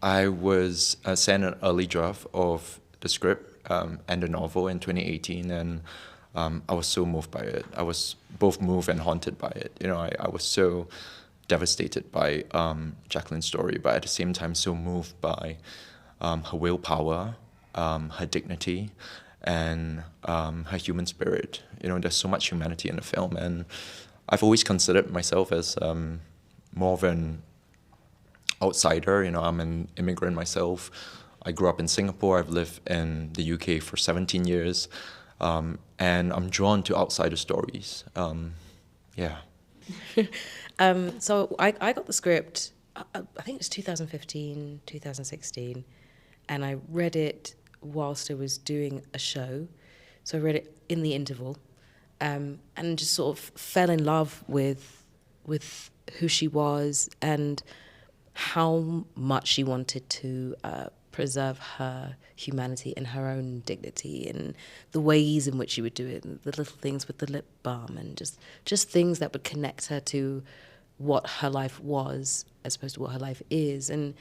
I was sent an early draft of the script and the novel in 2018, and I was so moved by it. I was both moved and haunted by it. I was so devastated by Jacqueline's story, but at the same time so moved by her willpower, her dignity, and her human spirit. There's so much humanity in the film, and I've always considered myself as more of an outsider. I'm an immigrant myself. I grew up in Singapore. I've lived in the UK for 17 years, and I'm drawn to outsider stories. Yeah. So I got the script, I think it was 2015, 2016, and I read it whilst I was doing a show. So I read it in the interval, and just sort of fell in love with who she was and how much she wanted to preserve her humanity and her own dignity, and the ways in which she would do it, and the little things with the lip balm, and just things that would connect her to what her life was as opposed to what her life is. And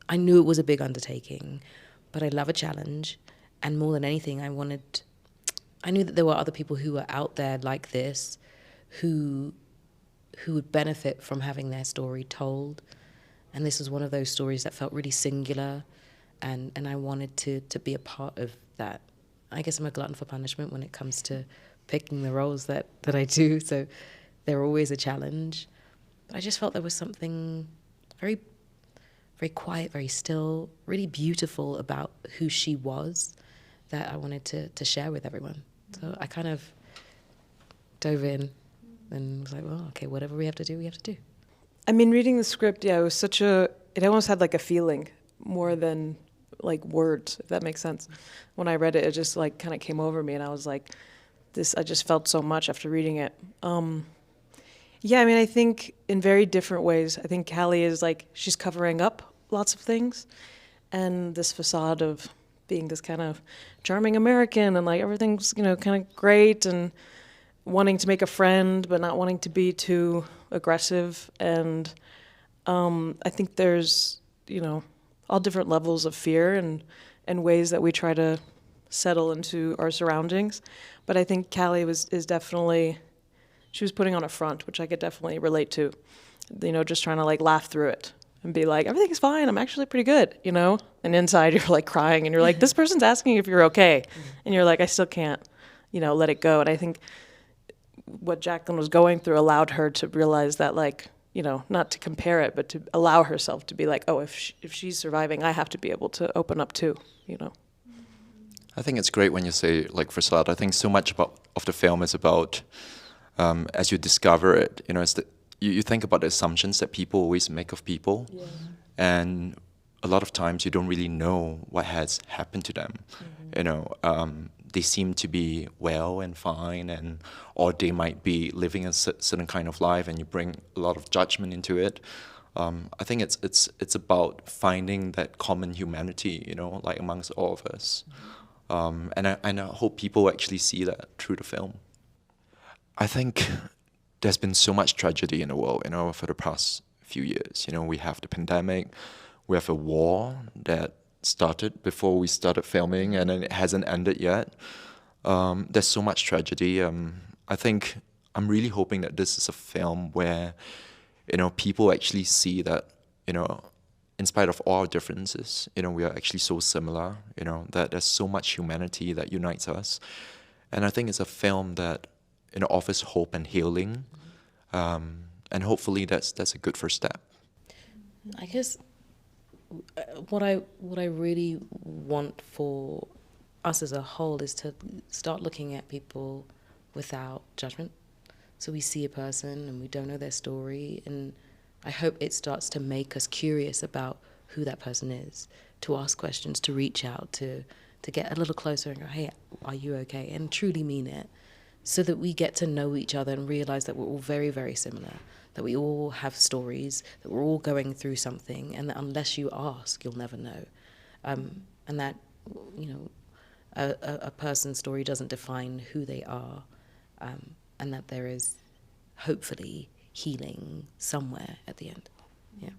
I knew it was a big undertaking, but I love a challenge, and more than anything, I knew that there were other people who were out there like this, who would benefit from having their story told. And this was one of those stories that felt really singular, and I wanted to be a part of that. I guess I'm a glutton for punishment when it comes to picking the roles that I do, so they're always a challenge. But I just felt there was something very, very quiet, very still, really beautiful about who she was that I wanted to share with everyone. So I kind of dove in and was like, well, okay, whatever we have to do, we have to do. I mean, reading the script, yeah, it almost had like a feeling more than like words, if that makes sense. When I read it, it just like kind of came over me, and I was like, I just felt so much after reading it. Yeah, I mean, I think in very different ways. I think Callie is like, she's covering up lots of things, and this facade of being this kind of charming American, and like everything's, kind of great, and wanting to make a friend, but not wanting to be too aggressive. And I think there's, all different levels of fear and ways that we try to settle into our surroundings. But I think Callie is definitely, she was putting on a front, which I could definitely relate to, just trying to like laugh through it and be like, everything's fine, I'm actually pretty good, And inside you're like crying, and you're like, this person's asking if you're okay. And you're like, I still can't, let it go. And I think what Jacqueline was going through allowed her to realize that, like, not to compare it, but to allow herself to be like, oh, if she's surviving, I have to be able to open up too, I think it's great when you say, like, facade. I think so much of the film is about, as you discover it, it's you think about the assumptions that people always make of people. Yeah. And a lot of times you don't really know what has happened to them. Mm-hmm. They seem to be well and fine, or they might be living a certain kind of life, and you bring a lot of judgment into it. I think it's about finding that common humanity, like amongst all of us. And I hope people actually see that through the film. I think there's been so much tragedy in the world, for the past few years. We have the pandemic, we have a war that started before we started filming, and it hasn't ended yet. There's so much tragedy. I think I'm really hoping that this is a film where, people actually see that, in spite of all our differences, we are actually so similar, that there's so much humanity that unites us. And I think it's a film that, offers hope and healing. And hopefully that's a good first step. I guess what I really want for us as a whole is to start looking at people without judgment. So we see a person and we don't know their story, and I hope it starts to make us curious about who that person is, to ask questions, to reach out, to get a little closer and go, hey, are you okay? And truly mean it, so that we get to know each other and realize that we're all very, very similar, that we all have stories, that we're all going through something, and that unless you ask, you'll never know. And that, a person's story doesn't define who they are, and that there is hopefully healing somewhere at the end. Yeah.